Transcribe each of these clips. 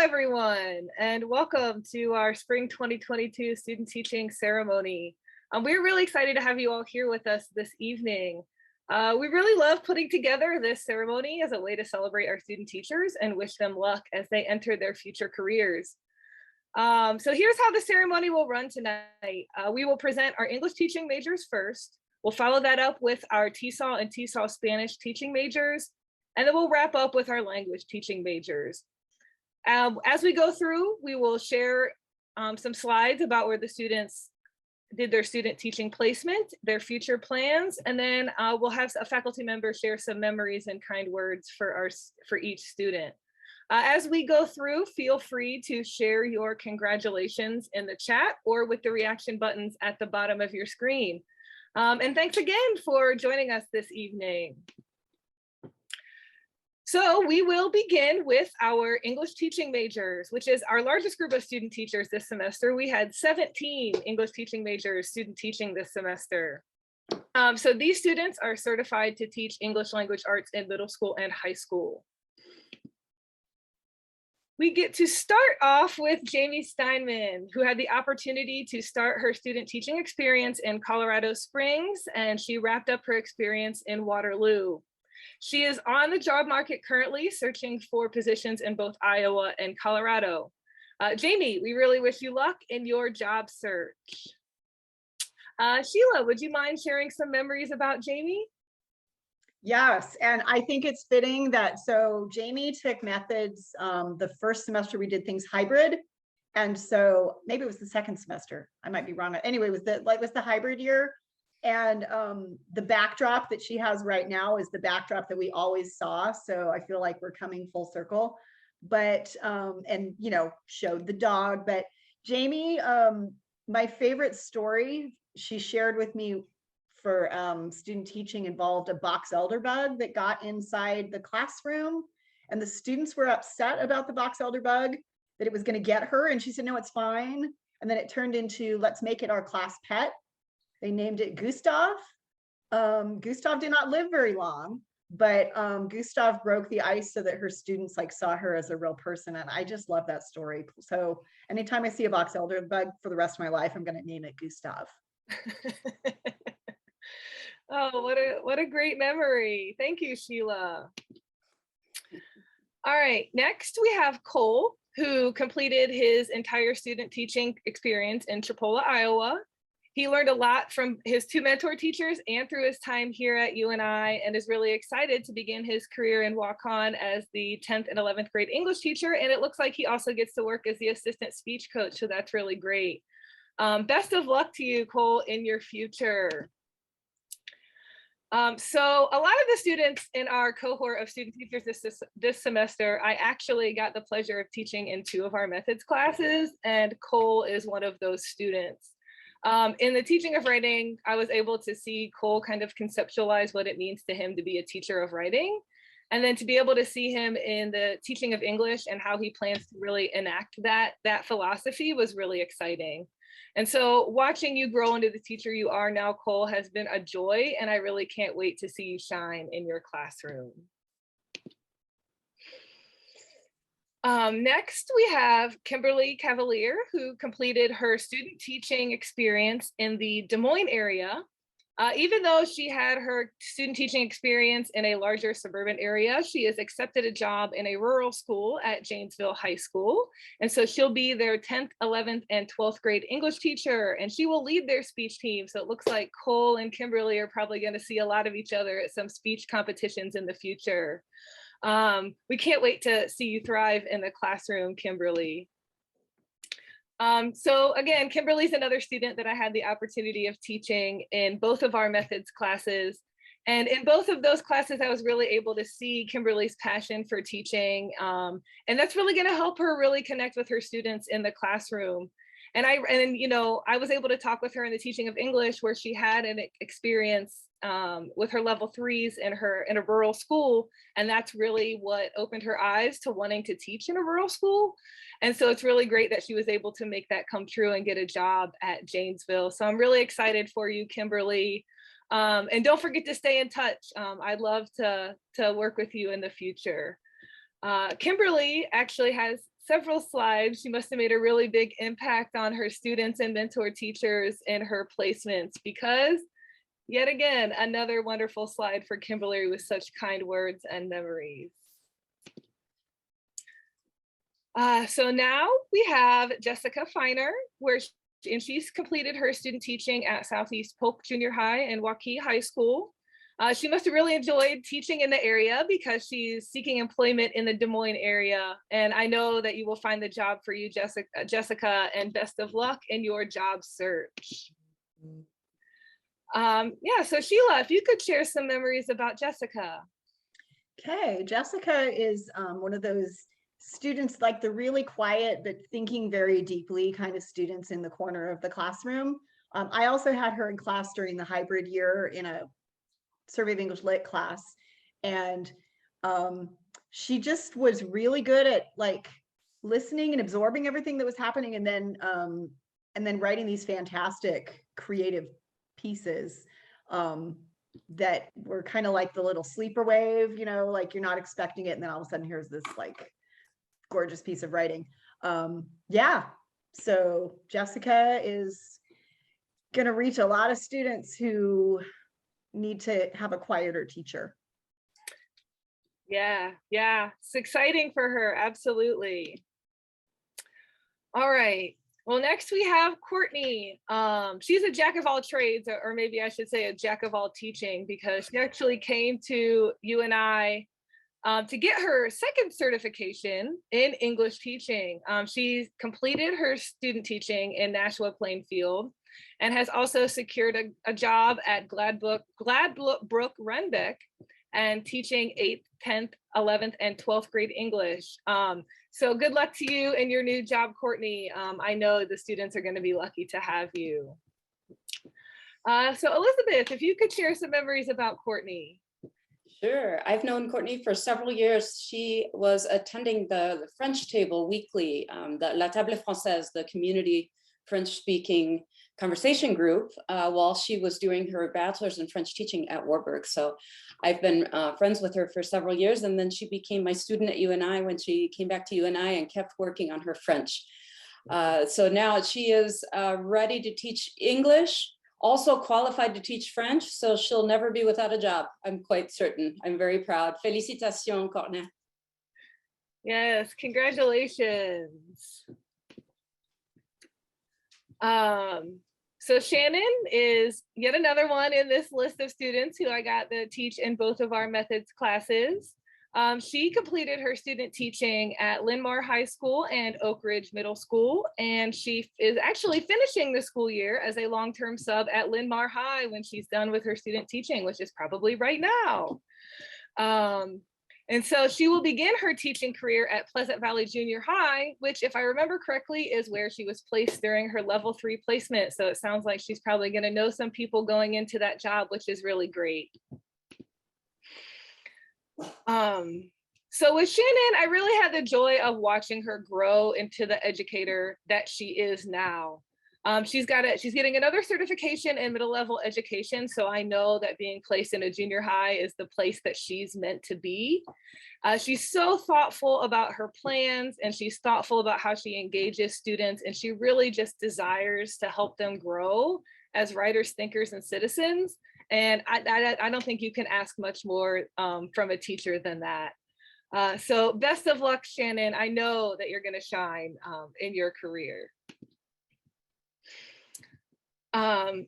everyone, and welcome to our Spring 2022 Student Teaching Ceremony. We're really excited to have you all here with us this evening. We really love putting together this ceremony as a way to celebrate our student teachers and wish them luck as they enter their future careers. So here's how the ceremony will run tonight. We will present our English teaching majors first. We'll follow that up with our Tesol and Tesol Spanish teaching majors, and then we'll wrap up with our language teaching majors. As we go through, we will share some slides about where the students did their student teaching placement, their future plans, and then we'll have a faculty member share some memories and kind words for each student. As we go through, feel free to share your congratulations in the chat or with the reaction buttons at the bottom of your screen. And thanks again for joining us this evening. So we will begin with our English teaching majors, which is our largest group of student teachers this semester. We had 17 English teaching majors student teaching this semester. So these students are certified to teach English language arts in middle school and high school. We get to start off with Jamie Steinman, who had the opportunity to start her student teaching experience in Colorado Springs, and she wrapped up her experience in Waterloo. She is on the job market currently, searching for positions in both Iowa and Colorado. Jamie, we really wish you luck in your job search. Sheila, would you mind sharing some memories about Jamie? Yes, and I think it's fitting that, so Jamie took methods, the first semester we did things hybrid, and so maybe it was the second semester, I might be wrong. Anyway, it was the hybrid year, and the backdrop that she has right now is the backdrop that we always saw, so I feel like we're coming full circle. But and you know, showed the dog. But Jamie, my favorite story she shared with me for student teaching involved a box elder bug that got inside the classroom, and the students were upset about the box elder bug, that it was going to get her, and she said, no, it's fine. And then it turned into, let's make it our class pet. They named it Gustav. Gustav did not live very long, but Gustav broke the ice so that her students saw her as a real person, and I just love that story. So anytime I see a box elder bug for the rest of my life, I'm going to name it Gustav. Oh, what a great memory. Thank you, Sheila. All right, next we have Cole, who completed his entire student teaching experience in Chipola, Iowa. He learned a lot from his two mentor teachers and through his time here at UNI, and is really excited to begin his career in Walk-On as the 10th and 11th grade English teacher. And it looks like he also gets to work as the assistant speech coach, so that's really great. Best of luck to you, Cole, in your future. So a lot of the students in our cohort of student teachers this semester, I actually got the pleasure of teaching in 2 of our methods classes, and Cole is one of those students. In the teaching of writing, I was able to see Cole kind of conceptualize what it means to him to be a teacher of writing, and then to be able to see him in the teaching of English and how he plans to really enact that philosophy was really exciting. And so watching you grow into the teacher you are now, Cole, has been a joy, and I really can't wait to see you shine in your classroom. Next, we have Kimberly Cavalier, who completed her student teaching experience in the Des Moines area. Even though she had her student teaching experience in a larger suburban area, she has accepted a job in a rural school at Janesville High School. And so she'll be their 10th, 11th, and 12th grade English teacher, and she will lead their speech team. So it looks like Cole and Kimberly are probably going to see a lot of each other at some speech competitions in the future. We can't wait to see you thrive in the classroom, Kimberly. So again, Kimberly's another student that I had the opportunity of teaching in both of our methods classes. And in both of those classes, I was really able to see Kimberly's passion for teaching. And that's really going to help her really connect with her students in the classroom. And you know, I was able to talk with her in the teaching of English, where she had an experience with her level 3s in a rural school, and that's really what opened her eyes to wanting to teach in a rural school. And so it's really great that she was able to make that come true and get a job at Janesville. So I'm really excited for you, Kimberly. And don't forget to stay in touch. I'd love to work with you in the future. Kimberly actually has several slides. She must have made a really big impact on her students and mentor teachers in her placements, because yet again, another wonderful slide for Kimberly with such kind words and memories. So now we have Jessica Feiner, and she's completed her student teaching at Southeast Polk Junior High and Waukee High School. She must have really enjoyed teaching in the area because she's seeking employment in the Des Moines area. And I know that you will find the job for you, Jessica, and best of luck in your job search. Yeah, so Sheila, if you could share some memories about Jessica. Okay, Jessica is one of those students, like the really quiet but thinking very deeply kind of students in the corner of the classroom. I also had her in class during the hybrid year in a Survey of English Lit class, and she just was really good at like listening and absorbing everything that was happening, and then writing these fantastic creative pieces that were kind of like the little sleeper wave, you know, like you're not expecting it, and then all of a sudden here's this like gorgeous piece of writing. Yeah, so Jessica is gonna reach a lot of students who need to have a quieter teacher. Yeah, it's exciting for her, absolutely. All right, well, next we have Courtney. She's a jack of all trades, or maybe I should say a jack of all teaching, because she actually came to UNI to get her second certification in English teaching. She completed her student teaching in Nashua Plainfield and has also secured a job at Gladbrook Renbeck and teaching 8th, 10th, 11th, and 12th grade English. So good luck to you in your new job, Courtney. I know the students are going to be lucky to have you. So Elizabeth, if you could share some memories about Courtney. Sure. I've known Courtney for several years. She was attending the French table weekly, the La Table Française, the community French-speaking conversation group, while she was doing her bachelor's in French teaching at Warburg. So I've been friends with her for several years, and then she became my student at UNI when she came back to UNI and kept working on her French. So now she is ready to teach English, also qualified to teach French, so she'll never be without a job. I'm quite certain. I'm very proud. Félicitations, Courtney. Yes, congratulations. So Shannon is yet another one in this list of students who I got to teach in both of our methods classes. She completed her student teaching at Linn-Mar High School and Oak Ridge Middle School, and she is actually finishing the school year as a long-term sub at Linn-Mar High when she's done with her student teaching, which is probably right now. And so she will begin her teaching career at Pleasant Valley Junior High, which, if I remember correctly, is where she was placed during her level 3 placement. So it sounds like she's probably going to know some people going into that job, which is really great. So with Shannon, I really had the joy of watching her grow into the educator that she is now. She's getting another certification in middle level education. So I know that being placed in a junior high is the place that she's meant to be. She's so thoughtful about her plans, and she's thoughtful about how she engages students. And she really just desires to help them grow as writers, thinkers, and citizens. And I don't think you can ask much more from a teacher than that. So best of luck, Shannon. I know that you're going to shine in your career.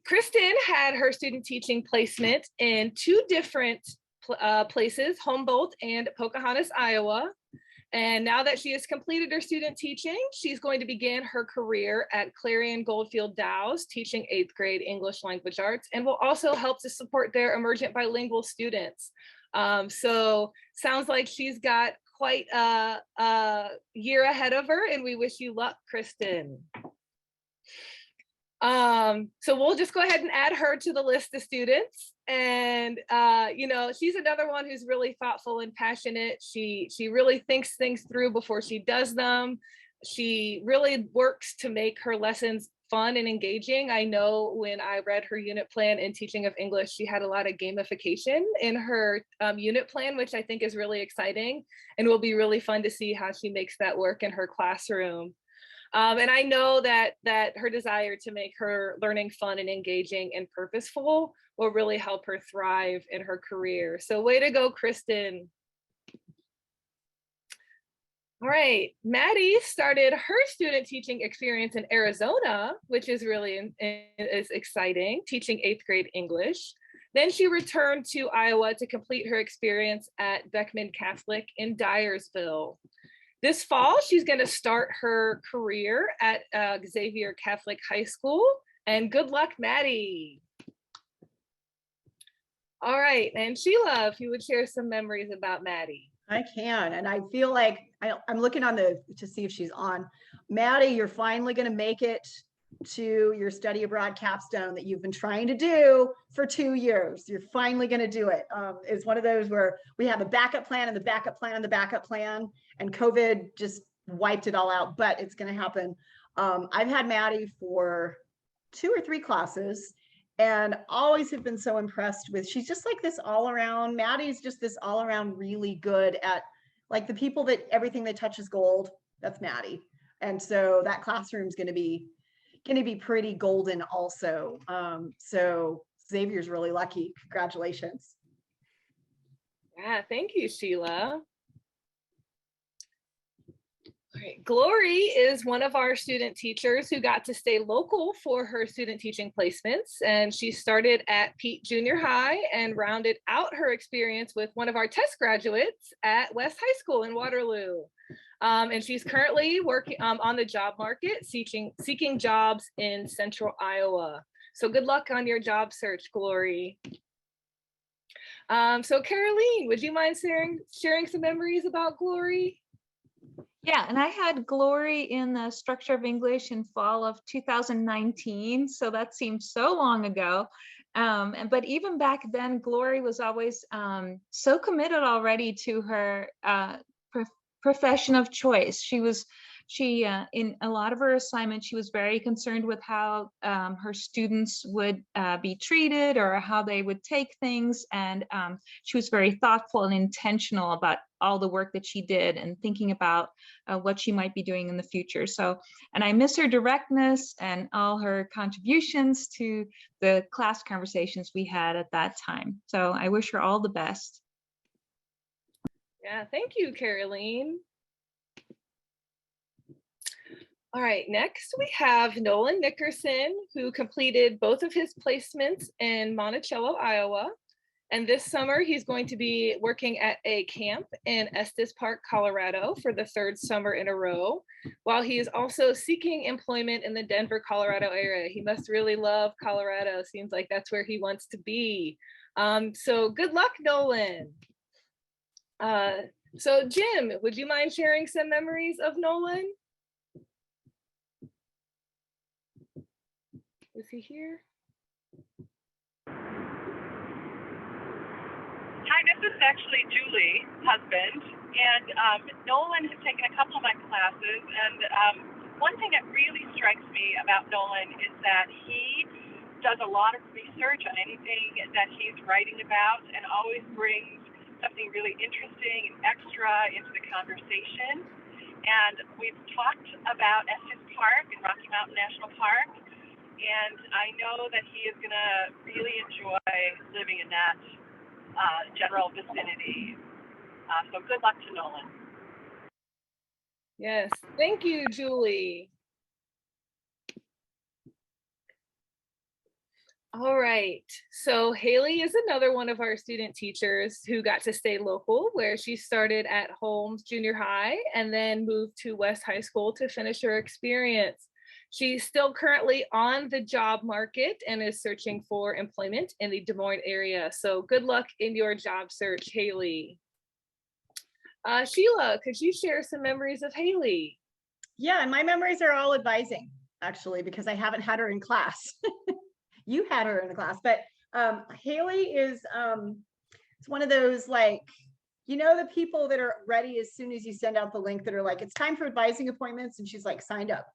Kristen had her student teaching placement in 2 different places, Humboldt and Pocahontas, Iowa. And now that she has completed her student teaching, she's going to begin her career at Clarion Goldfield Dow's, teaching 8th grade English language arts, and will also help to support their emergent bilingual students. So sounds like she's got quite a year ahead of her, and we wish you luck, Kristen. So we'll just go ahead and add her to the list of students. And, you know, she's another one who's really thoughtful and passionate. She really thinks things through before she does them. She really works to make her lessons fun and engaging. I know when I read her unit plan in teaching of English, she had a lot of gamification in her unit plan, which I think is really exciting and will be really fun to see how she makes that work in her classroom. And I know that her desire to make her learning fun and engaging and purposeful will really help her thrive in her career. So way to go, Kristen. All right, Maddie started her student teaching experience in Arizona, which is really is exciting, teaching 8th grade English. Then she returned to Iowa to complete her experience at Beckman Catholic in Dyersville. This fall, she's going to start her career at Xavier Catholic High School. And good luck, Maddie. All right, and Sheila, if you would share some memories about Maddie. I can, and I feel like I'm looking on to see if she's on. Maddie, you're finally going to make it to your study abroad capstone that you've been trying to do for 2 years. You're finally going to do it. It's one of those where we have a backup plan and the backup plan and the backup plan, and COVID just wiped it all out, but it's going to happen. I've had Maddie for 2 or 3 classes, and always have been so impressed with, she's just like this all around, Maddie's just this all around really good at, like, the people that everything they touch is gold. That's Maddie. And so that classroom's going to be pretty golden also. So Xavier's really lucky. Congratulations. Yeah, thank you, Sheila. All right, Glory is one of our student teachers who got to stay local for her student teaching placements, and she started at Pete Junior High and rounded out her experience with one of our test graduates at West High School in Waterloo. And she's currently working on the job market, seeking jobs in Central Iowa. So good luck on your job search, Glory. So Caroline, would you mind sharing some memories about Glory? Yeah, and I had Glory in the Structure of English in fall of 2019, so that seems so long ago. But even back then, Glory was always so committed already to her profession of choice. She in a lot of her assignments, she was very concerned with how her students would be treated or how they would take things. And she was very thoughtful and intentional about all the work that she did and thinking about what she might be doing in the future. So, and I miss her directness and all her contributions to the class conversations we had at that time. So I wish her all the best. Yeah, thank you, Caroline. All right, next we have Nolan Nickerson, who completed both of his placements in Monticello, Iowa. And this summer, he's going to be working at a camp in Estes Park, Colorado for the 3rd summer in a row, while he is also seeking employment in the Denver, Colorado area. He must really love Colorado. Seems like that's where he wants to be. So good luck, Nolan. So Jim, would you mind sharing some memories of Nolan? Is he here? Hi, this is actually Julie, husband, and Nolan has taken a couple of my classes, and one thing that really strikes me about Nolan is that he does a lot of research on anything that he's writing about and always brings something really interesting and extra into the conversation. And we've talked about Estes Park and Rocky Mountain National Park, and I know that he is going to really enjoy living in that general vicinity. So good luck to Nolan. Yes, thank you, Julie. All right, so Haley is another one of our student teachers who got to stay local, where she started at Holmes Junior High and then moved to West High School to finish her experience. She's still currently on the job market and is searching for employment in the Des Moines area. So good luck in your job search, Haley. Sheila, could you share some memories of Haley? Yeah, and my memories are all advising, actually, because I haven't had her in class. You had her in the class, but Haley is it's one of those, like, you know, the people that are ready as soon as you send out the link that are like, it's time for advising appointments, and she's like, signed up.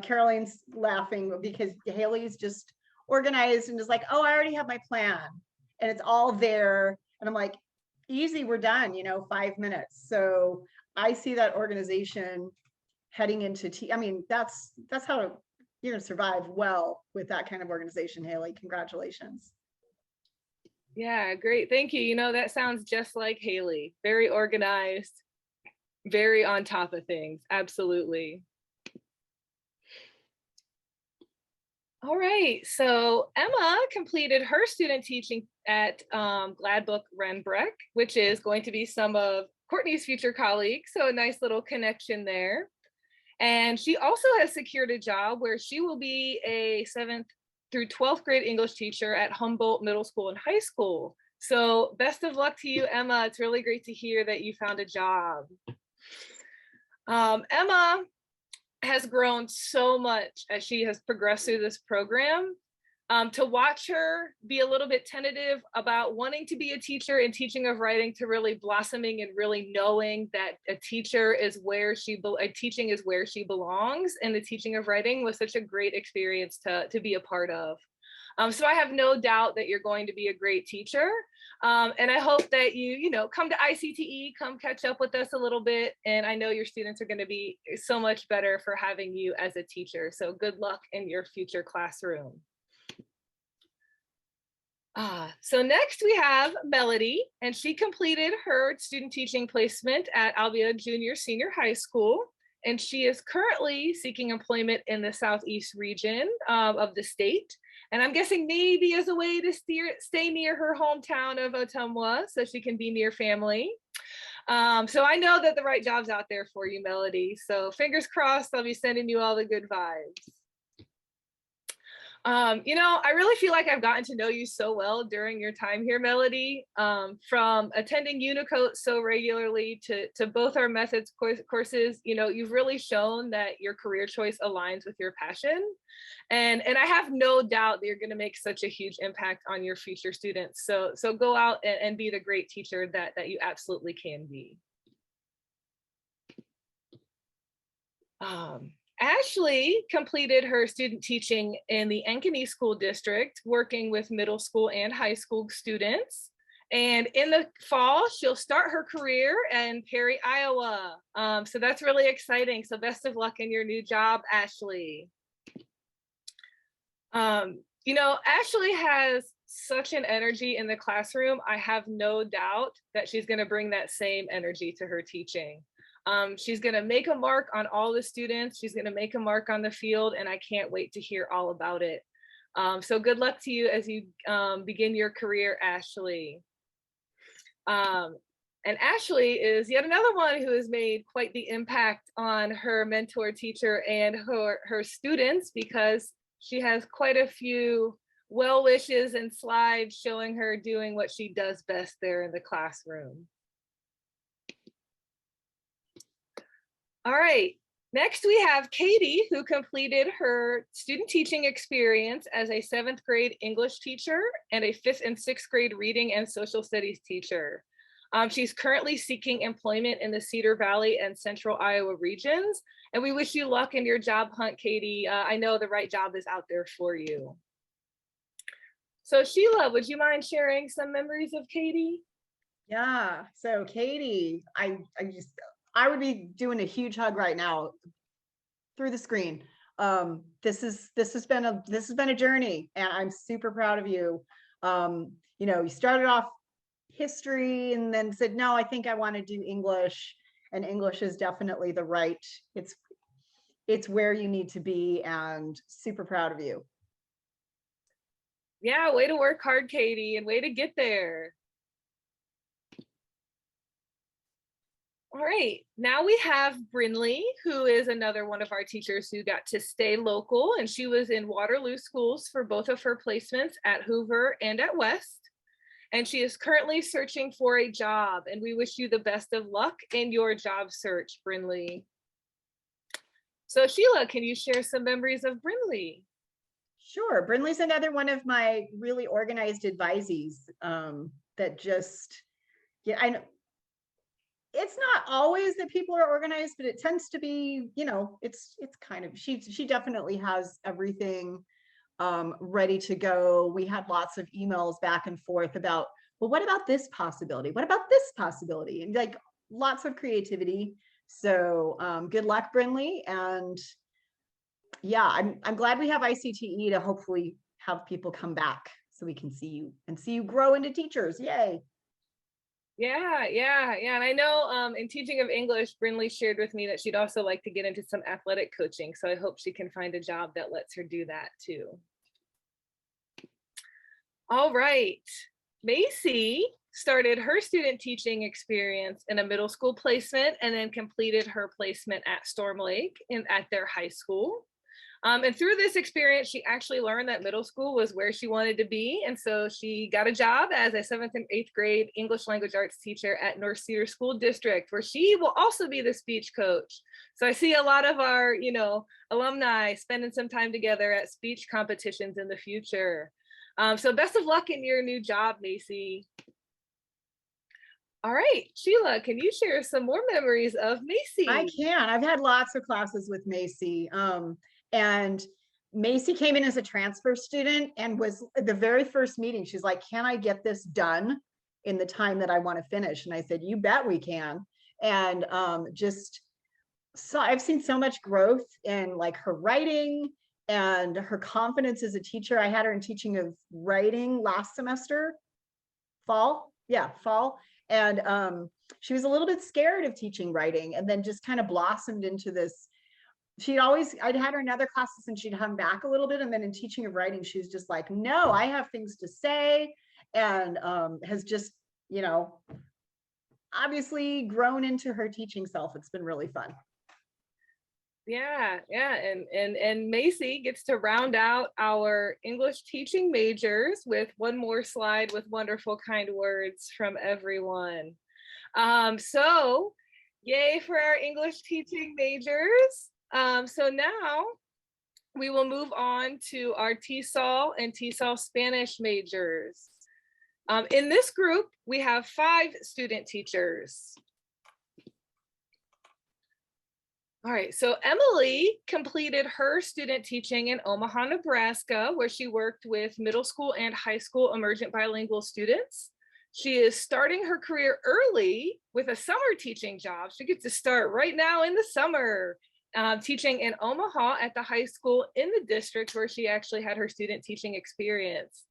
Caroline's laughing because Haley's just organized and is like, oh, I already have my plan and it's all there. And I'm like, easy, we're done, 5 minutes. So I see that organization heading into I mean, that's how you're going to survive well with that kind of organization, Haley. Congratulations. Yeah, great. Thank you. That sounds just like Haley. Very organized, very on top of things. Absolutely. All right, so Emma completed her student teaching at Gladbook Renbreck, which is going to be some of Courtney's future colleagues, so a nice little connection there. And she also has secured a job where she will be a 7th through 12th grade English teacher at Humboldt Middle School and High School. So best of luck to you, Emma. It's really great to hear that you found a job. Emma has grown so much as she has progressed through this program. To watch her be a little bit tentative about wanting to be a teacher and teaching of writing to really blossoming and really knowing that teaching is where she belongs, and the teaching of writing was such a great experience to be a part of. So I have no doubt that you're going to be a great teacher. And I hope that you come to ICTE, come catch up with us a little bit. And I know your students are going to be so much better for having you as a teacher. So good luck in your future classroom. So next we have Melody, and she completed her student teaching placement at Albia Junior Senior High School. And she is currently seeking employment in the Southeast region of the state. And I'm guessing maybe as a way to stay near her hometown of Ottumwa so she can be near family. So I know that the right job's out there for you, Melody. So fingers crossed, I'll be sending you all the good vibes. I really feel like I've gotten to know you so well during your time here, Melody, from attending Unicote so regularly to both our methods courses. You've really shown that your career choice aligns with your passion. And I have no doubt that you're going to make such a huge impact on your future students. So go out and be the great teacher that you absolutely can be. Ashley completed her student teaching in the Ankeny School District, working with middle school and high school students. And in the fall, she'll start her career in Perry, Iowa. So that's really exciting. So best of luck in your new job, Ashley. Ashley has such an energy in the classroom. I have no doubt that she's going to bring that same energy to her teaching. She's going to make a mark on all the students. She's going to make a mark on the field, and I can't wait to hear all about it. So good luck to you as you begin your career, Ashley. And Ashley is yet another one who has made quite the impact on her mentor teacher and her students, because she has quite a few well wishes and slides showing her doing what she does best there in the classroom. All right, next we have Katie, who completed her student teaching experience as a 7th grade English teacher and a 5th and 6th grade reading and social studies teacher. She's currently seeking employment in the Cedar Valley and Central Iowa regions, and we wish you luck in your job hunt, Katie. I know the right job is out there for you. So Sheila, would you mind sharing some memories of Katie? Yeah, so Katie, I would be doing a huge hug right now through the screen. This has been a journey, and I'm super proud of you. You started off history and then said, no, I think I want to do English, and English is definitely the right. It's where you need to be, and super proud of you. Yeah, way to work hard, Katie, and way to get there. All right, now we have Brinley, who is another one of our teachers who got to stay local, and she was in Waterloo schools for both of her placements at Hoover and at West. And she is currently searching for a job, and we wish you the best of luck in your job search, Brinley. So Sheila, can you share some memories of Brinley? Sure, Brinley's another one of my really organized advisees that just, yeah, I know. it's not always that people are organized, but it tends to be, you know, it's kind of, she definitely has everything ready to go. We had lots of emails back and forth about, well, what about this possibility? What about this possibility? And like lots of creativity. So good luck, Brinley. And yeah, I'm glad we have ICTE to hopefully have people come back so we can see you and see you grow into teachers. Yay. Yeah. And I know in teaching of English, Brinley shared with me that she'd also like to get into some athletic coaching. So I hope she can find a job that lets her do that too. All right. Macy started her student teaching experience in a middle school placement and then completed her placement at Storm Lake at their high school. And through this experience, she actually learned that middle school was where she wanted to be. And so she got a job as a 7th and 8th grade English language arts teacher at North Cedar School District, where she will also be the speech coach. So I see a lot of our, alumni spending some time together at speech competitions in the future. So best of luck in your new job, Macy. All right, Sheila, can you share some more memories of Macy? I can. I've had lots of classes with Macy. And Macy came in as a transfer student and was the very first meeting. She's like, can I get this done in the time that I want to finish? And I said, you bet we can. And so I've seen so much growth in like her writing and her confidence as a teacher. I had her in teaching of writing last semester, fall. And she was a little bit scared of teaching writing and then just kind of blossomed into this. I'd had her in other classes and she'd hung back a little bit. And then in teaching of writing, she was just like, no, I have things to say, and has just, obviously grown into her teaching self. It's been really fun. Yeah. And Macy gets to round out our English teaching majors with one more slide with wonderful, kind words from everyone. So yay for our English teaching majors. So now we will move on to our Tesol and Tesol Spanish majors. In this group, we have 5 student teachers. All right, so Emily completed her student teaching in Omaha, Nebraska, where she worked with middle school and high school emergent bilingual students. She is starting her career early with a summer teaching job. She gets to start right now in the summer. Teaching in Omaha at the high school in the district where she actually had her student teaching experience.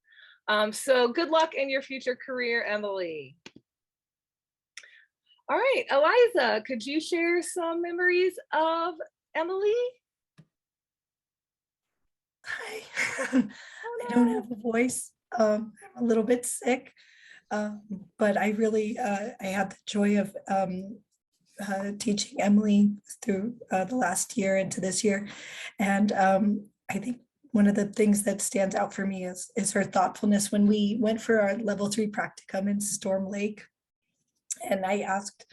So good luck in your future career, Emily. All right, Eliza, could you share some memories of Emily? Hi, I don't have a voice. I'm a little bit sick, but I really, I had the joy of teaching Emily through the last year into this year. And I think one of the things that stands out for me is her thoughtfulness when we went for our level 3 practicum in Storm Lake. And I asked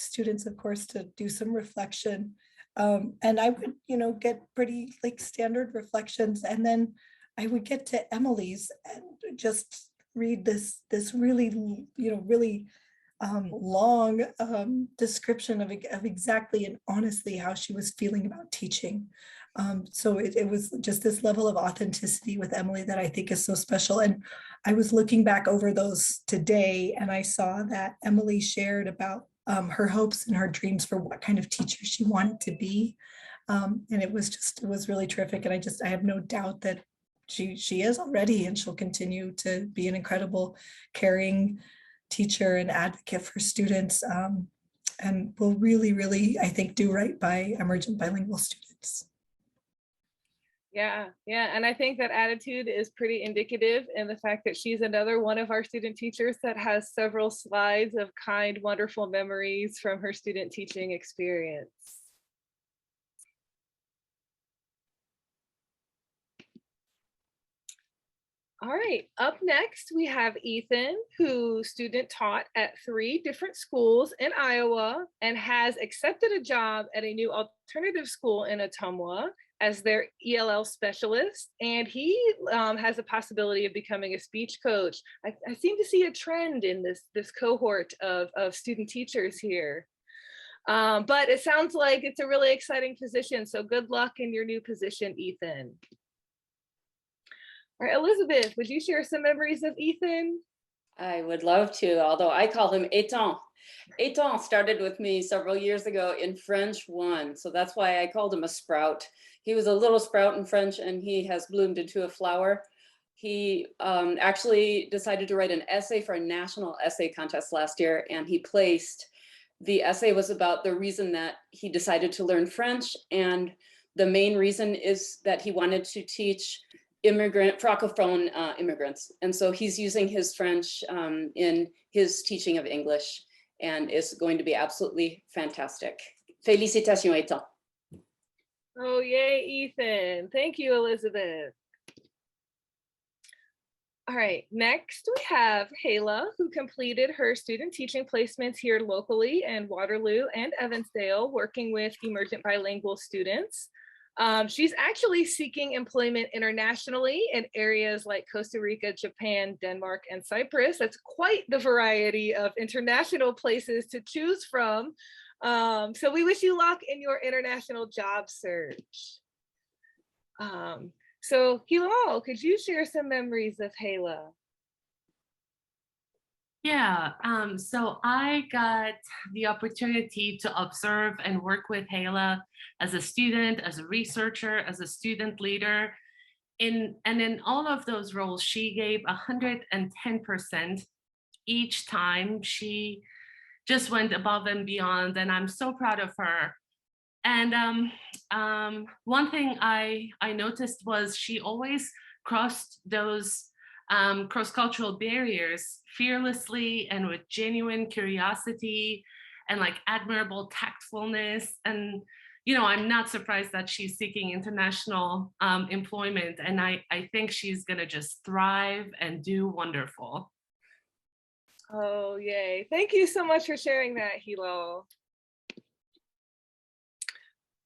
students, of course, to do some reflection. And I would, get pretty like standard reflections. And then I would get to Emily's and just read this really, really long description of exactly and honestly how she was feeling about teaching. So it was just this level of authenticity with Emily that I think is so special. And I was looking back over those today and I saw that Emily shared about her hopes and her dreams for what kind of teacher she wanted to be. And it was really terrific. And I have no doubt that she is already, and she'll continue to be an incredible, caring teacher and advocate for students, and will really, really, I think, do right by emergent bilingual students. Yeah. And I think that attitude is pretty indicative in the fact that she's another one of our student teachers that has several slides of kind, wonderful memories from her student teaching experience. All right, up next, we have Ethan, who student taught at 3 different schools in Iowa and has accepted a job at a new alternative school in Ottumwa as their ELL specialist, and he has a possibility of becoming a speech coach. I seem to see a trend in this cohort of student teachers here. But it sounds like it's a really exciting position, so good luck in your new position, Ethan. All right, Elizabeth, would you share some memories of Ethan? I would love to, although I call him Etan. Etan started with me several years ago in French 1, so that's why I called him a sprout. He was a little sprout in French, and he has bloomed into a flower. He actually decided to write an essay for a national essay contest last year, and he placed. The essay was about the reason that he decided to learn French, and the main reason is that he wanted to teach francophone immigrants. And so he's using his French in his teaching of English, and is going to be absolutely fantastic. Félicitations, Etan. Oh, yay, Ethan. Thank you, Elizabeth. All right, next we have Hayla, who completed her student teaching placements here locally in Waterloo and Evansdale, working with emergent bilingual students. She's actually seeking employment internationally in areas like Costa Rica, Japan, Denmark, and Cyprus. That's quite the variety of international places to choose from. So we wish you luck in your international job search. So Hilal, could you share some memories of Hayla? Yeah, so I got the opportunity to observe and work with Hayla as a student, as a researcher, as a student leader. And in all of those roles, she gave 110% each time. She just went above and beyond, and I'm so proud of her. And one thing I noticed was she always crossed those cross-cultural barriers fearlessly and with genuine curiosity and like admirable tactfulness. And, you know, I'm not surprised that she's seeking international employment. And I think she's gonna just thrive and do wonderful. Oh, yay. Thank you so much for sharing that, Hilo.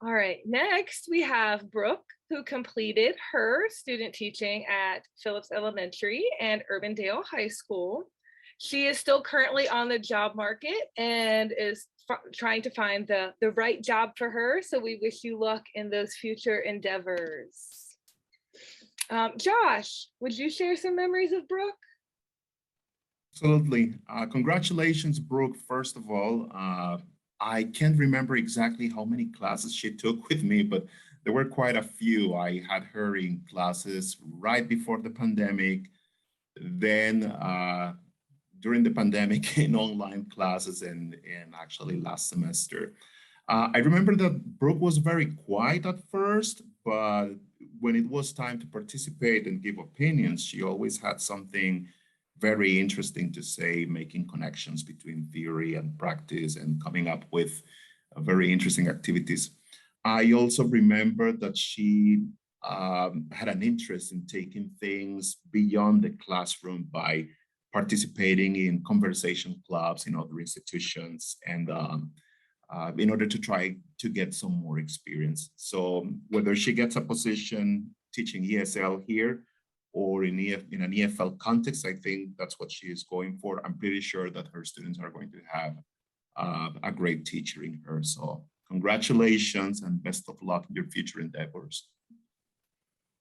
All right, next we have Brooke, who completed her student teaching at Phillips Elementary and Urbandale High School. She is still currently on the job market and is trying to find the right job for her. So we wish you luck in those future endeavors. Josh, would you share some memories of Brooke? Absolutely. Congratulations, Brooke, first of all. I can't remember exactly how many classes she took with me, but there were quite a few. I had her in classes right before the pandemic, then during the pandemic in online classes, and actually last semester. I remember that Brooke was very quiet at first, but when it was time to participate and give opinions, she always had something very interesting to say, making connections between theory and practice and coming up with very interesting activities. I also remember that she had an interest in taking things beyond the classroom by participating in conversation clubs in other institutions, and in order to try to get some more experience. So whether she gets a position teaching ESL here or in an EFL context, I think that's what she is going for. I'm pretty sure that her students are going to have a great teacher in her. So congratulations and best of luck in your future endeavors.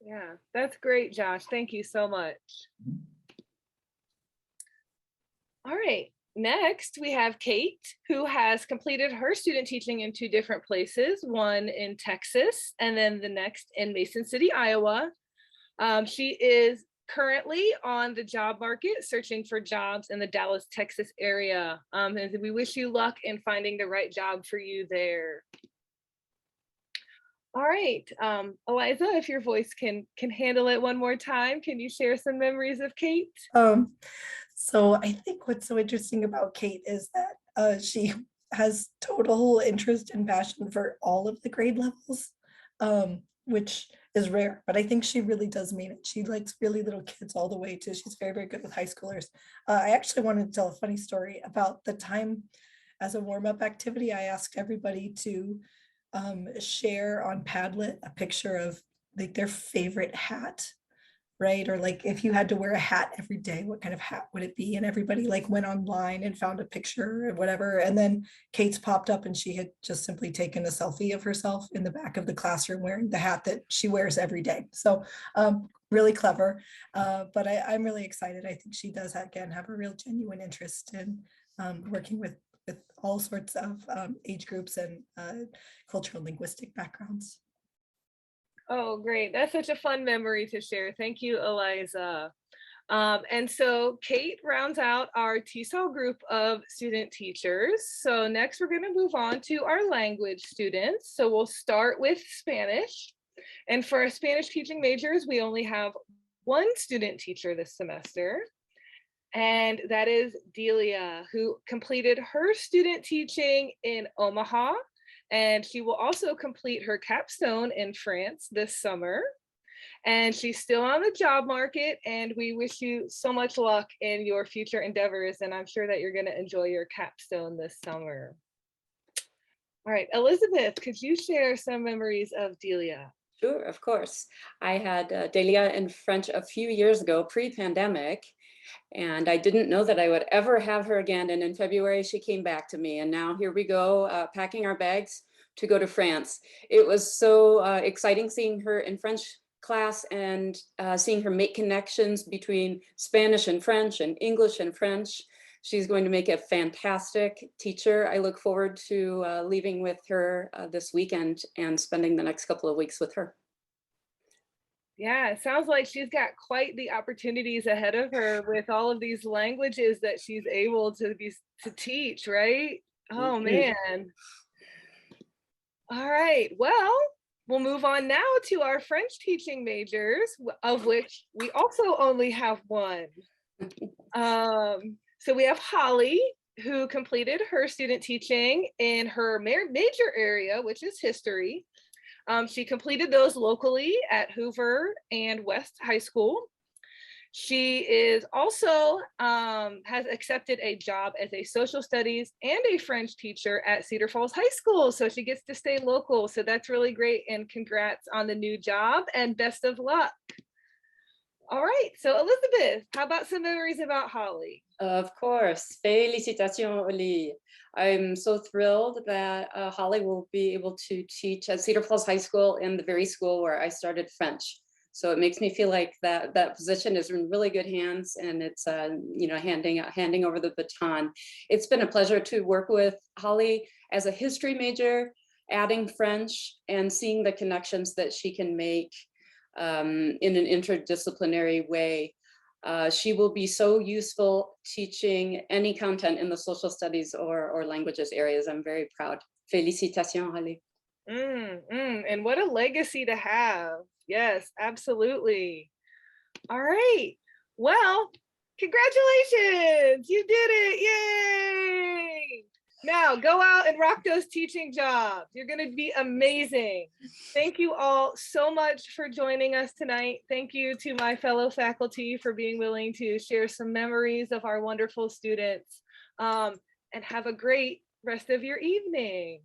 Yeah, that's great, Josh. Thank you so much. All right, next we have Kate, who has completed her student teaching in 2 different places, one in Texas and then the next in Mason City, Iowa. She is currently on the job market searching for jobs in the Dallas, Texas area. And we wish you luck in finding the right job for you there. All right, Eliza, if your voice can handle it one more time, can you share some memories of Kate? So I think what's so interesting about Kate is that she has total interest and passion for all of the grade levels, which is rare, but I think she really does mean it. She likes really little kids all the way too. She's very, very good with high schoolers. I actually wanted to tell a funny story about the time as a warm-up activity. I asked everybody to share on Padlet a picture of like their favorite hat, right? Or like if you had to wear a hat every day, what kind of hat would it be? And everybody like went online and found a picture or whatever. And then Kate's popped up and she had just simply taken a selfie of herself in the back of the classroom wearing the hat that she wears every day. So really clever. But I'm really excited. I think she does, again, have a real genuine interest in working with all sorts of age groups and cultural linguistic backgrounds. Oh, great. That's such a fun memory to share. Thank you, Eliza. And so Kate rounds out our Tesol group of student teachers. So next we're going to move on to our language students. So we'll start with Spanish. And for our Spanish teaching majors, we only have one student teacher this semester. And that is Delia, who completed her student teaching in Omaha. And she will also complete her capstone in France this summer. And she's still on the job market, and we wish you so much luck in your future endeavors. And I'm sure that you're going to enjoy your capstone this summer. All right, Elizabeth, could you share some memories of Delia? Sure, of course. I had Delia in French a few years ago, pre-pandemic, and I didn't know that I would ever have her again. And in February, she came back to me, and now here we go, packing our bags to go to France. It was so exciting seeing her in French class and seeing her make connections between Spanish and French and English and French. She's going to make a fantastic teacher. I look forward to leaving with her this weekend and spending the next couple of weeks with her. Yeah, it sounds like she's got quite the opportunities ahead of her with all of these languages that she's able to teach, right? Oh man. All right, well, we'll move on now to our French teaching majors, of which we also only have one. So we have Holly, who completed her student teaching in her major area, which is history. She completed those locally at Hoover and West High School. She is also has accepted a job as a social studies and a French teacher at Cedar Falls High School. So she gets to stay local. So that's really great. And congrats on the new job and best of luck. All right. So Elizabeth, how about some memories about Holly? Of course. Félicitations, Oli. I'm so thrilled that Holly will be able to teach at Cedar Falls High School in the very school where I started French. So it makes me feel like that position is in really good hands, and it's handing over the baton. It's been a pleasure to work with Holly as a history major, adding French and seeing the connections that she can make in an interdisciplinary way. She will be so useful teaching any content in the social studies or languages areas. I'm very proud. Félicitations, Holly. And what a legacy to have. Yes, absolutely. All right. Well, congratulations. You did it. Yay. Now go out and rock those teaching jobs. You're going to be amazing. Thank you all so much for joining us tonight. Thank you to my fellow faculty for being willing to share some memories of our wonderful students. And have a great rest of your evening.